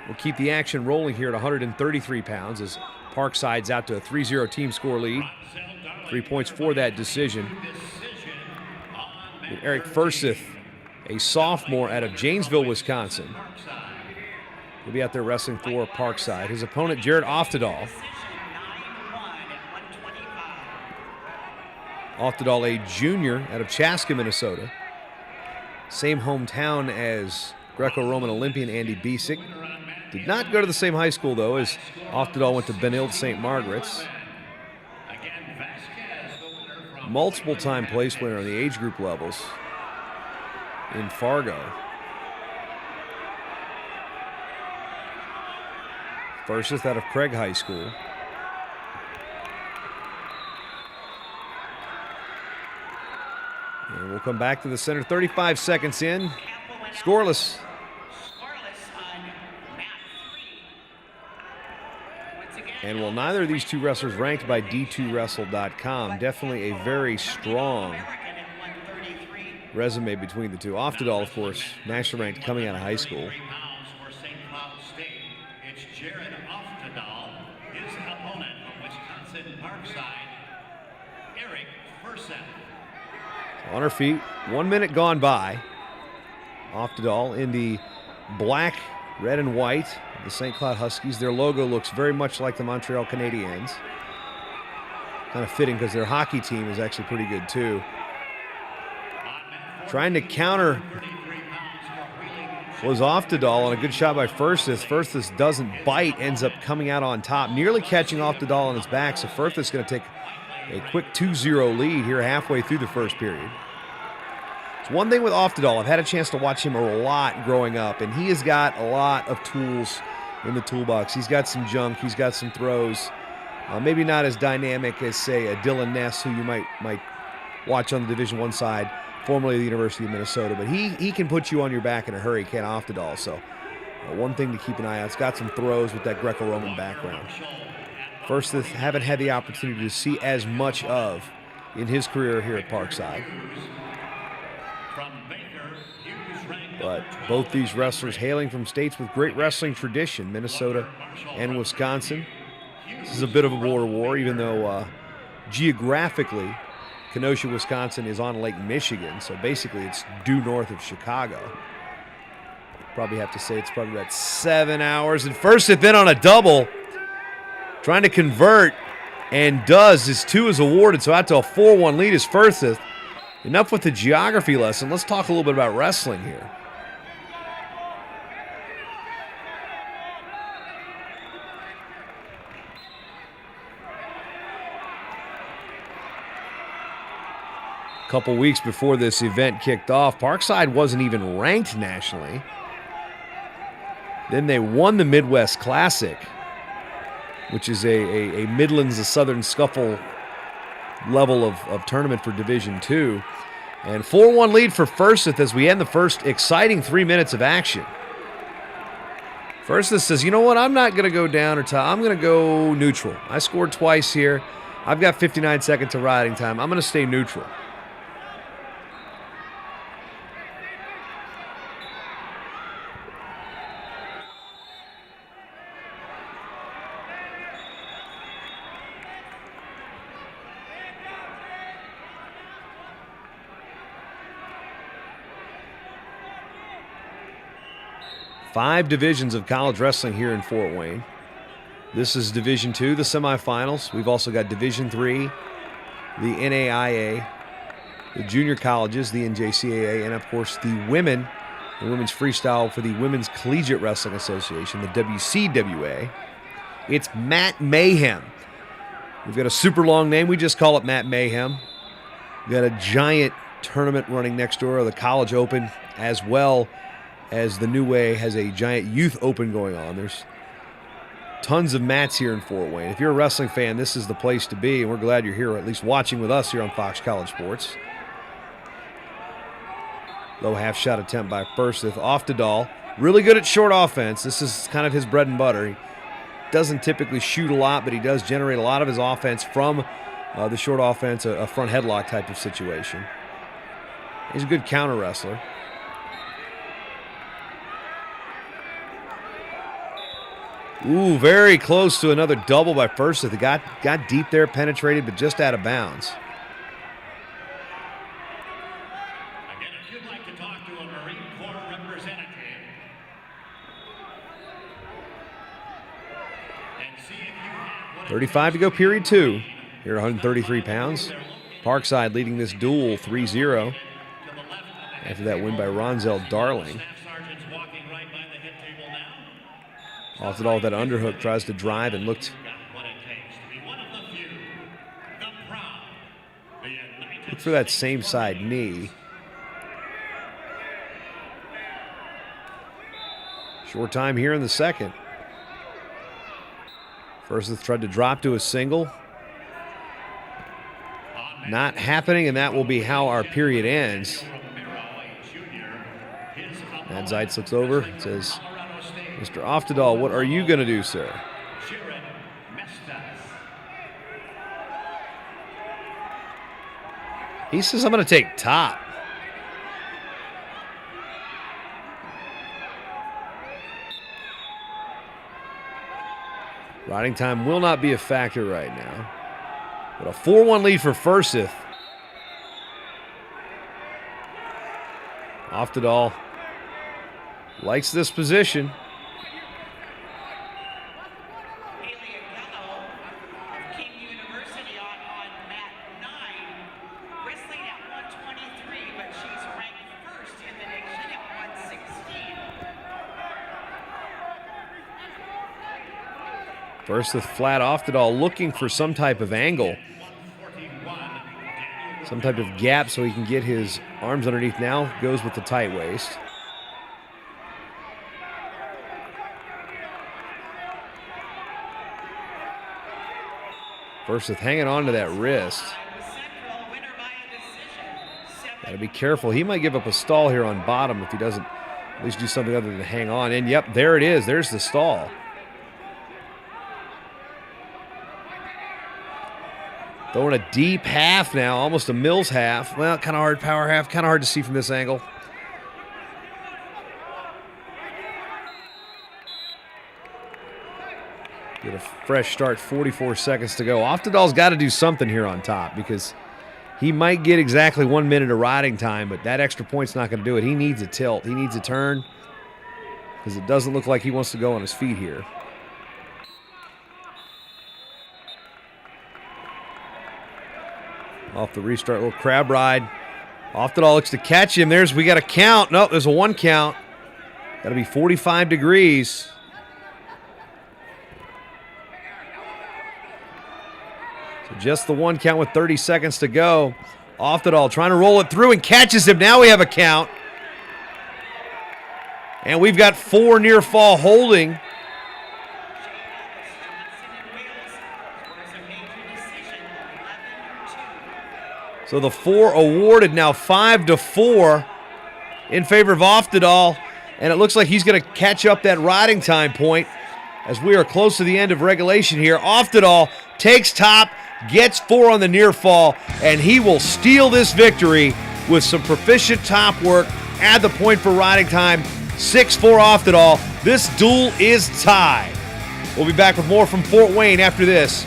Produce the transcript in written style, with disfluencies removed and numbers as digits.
will keep the action rolling here at 133 pounds as Parkside's out to a 3-0 team score lead. 3 points for that decision. With Airk Furseth, a sophomore out of Janesville, Wisconsin, will be out there wrestling for Parkside. His opponent, Jared Oftedahl. Oftedahl, a junior out of Chaska, Minnesota. Same hometown as Greco-Roman Olympian Andy Bisick. Did not go to the same high school, though, as Oftedahl went to Benilde St. Margaret's. Multiple-time place winner on the age group levels in Fargo. Furseth out of Craig High School. And we'll come back to the center. 35 seconds in. Scoreless. And while neither of these two wrestlers ranked by D2Wrestle.com, definitely a very strong resume between the two. Oftedahl, of course, nationally ranked coming out of high school. It's Jared Oftedahl, his opponent from Wisconsin Parkside, Airk Furseth. On her feet, 1 minute gone by. Oftedahl in the black, red, and white of the St. Cloud Huskies. Their logo looks very much like the Montreal Canadiens. Kind of fitting because their hockey team is actually pretty good too. Trying to counter was Oftedahl on a good shot by Furseth. Furseth doesn't bite, ends up coming out on top, nearly catching Oftedahl on his back. So Furseth's going to take a quick 2-0 lead here halfway through the first period. It's one thing with Oftedahl, I've had a chance to watch him a lot growing up, and he has got a lot of tools in the toolbox. He's got some junk, he's got some throws. Maybe not as dynamic as, say, a Dylan Ness, who you might watch on the Division I side, formerly of the University of Minnesota, but he can put you on your back in a hurry, Ken Oftedahl. So one thing to keep an eye on. It's got some throws with that Greco-Roman background. Furseth haven't had the opportunity to see as much of in his career here at Parkside. But both these wrestlers hailing from states with great wrestling tradition, Minnesota and Wisconsin. This is a bit of a border war, even though geographically, Kenosha, Wisconsin is on Lake Michigan, so basically it's due north of Chicago. Probably have to say it's probably about 7 hours. And Furseth then on a double, trying to convert, and does. His 2 is awarded, so out to a 4-1 lead is Furseth. Enough with the geography lesson. Let's talk a little bit about wrestling here. A couple weeks before this event kicked off, Parkside wasn't even ranked nationally. Then they won the Midwest Classic, which is a Midlands, a Southern Scuffle level of tournament for Division II. And 4-1 lead for Furseth as we end the first exciting 3 minutes of action. Furseth says, you know what, I'm not going to go down or tie. I'm going to go neutral. I scored twice here. I've got 59 seconds of riding time. I'm going to stay neutral. Five divisions of college wrestling here in Fort Wayne. This is Division II, the semifinals. We've also got Division III, the NAIA, the junior colleges, the NJCAA, and of course the women's freestyle for the Women's Collegiate Wrestling Association, the WCWA. It's Matt Mayhem. We've got a super long name. We just call it Matt Mayhem. We've got a giant tournament running next door, the College Open, as well as the New Way has a giant youth open going on. There's tons of mats here in Fort Wayne. If you're a wrestling fan, this is the place to be, and we're glad you're here, or at least watching with us here on Fox College Sports. Low half shot attempt by Furseth. Oftedahl, really good at short offense. This is kind of his bread and butter. He doesn't typically shoot a lot, but he does generate a lot of his offense from the short offense, a front headlock type of situation. He's a good counter wrestler. Ooh, very close to another double by Furseth. It got deep there, penetrated, but just out of bounds. Again, if you'd like to talk to a Marine Corps representative and see if you have what 35 to go, period 2. Here, 133 pounds. Parkside leading this duel 3-0 after that win by Ronzell Darling. Oftedahl with that underhook, tries to drive and looked for that same side knee. Short time here in the second. Furseth tried to drop to a single. Not happening, and that will be how our period ends. Matt Zeitz looks over and says, Mr. Oftedahl, what are you going to do, sir? He says, I'm going to take top. Riding time will not be a factor right now. But a 4-1 lead for Furseth. Oftedahl likes this position. Furseth flat. Oftedahl looking for some type of angle, some type of gap so he can get his arms underneath. Now goes with the tight waist. Furseth hanging on to that wrist. Got to be careful. He might give up a stall here on bottom if he doesn't at least do something other than hang on. And yep, there it is. There's the stall. Throwing a deep half now, almost a Mills half. Well, kind of hard power half, kind of hard to see from this angle. Get a fresh start, 44 seconds to go. Oftedahl's got to do something here on top because he might get exactly 1 minute of riding time, but that extra point's not going to do it. He needs a tilt. He needs a turn because it doesn't look like he wants to go on his feet here. Off the restart, little crab ride. Oftedahl looks to catch him. We got a count. No, there's a 1 count. Got to be 45 degrees. So just the 1 count with 30 seconds to go. Oftedahl trying to roll it through and catches him. Now we have a count. And we've got 4 near fall holding. So the 4 awarded, now 5-4 in favor of Oftedahl. And it looks like he's going to catch up that riding time point as we are close to the end of regulation here. Oftedahl takes top, gets 4 on the near fall, and he will steal this victory with some proficient top work. Add the point for riding time, 6-4 Oftedahl. This duel is tied. We'll be back with more from Fort Wayne after this.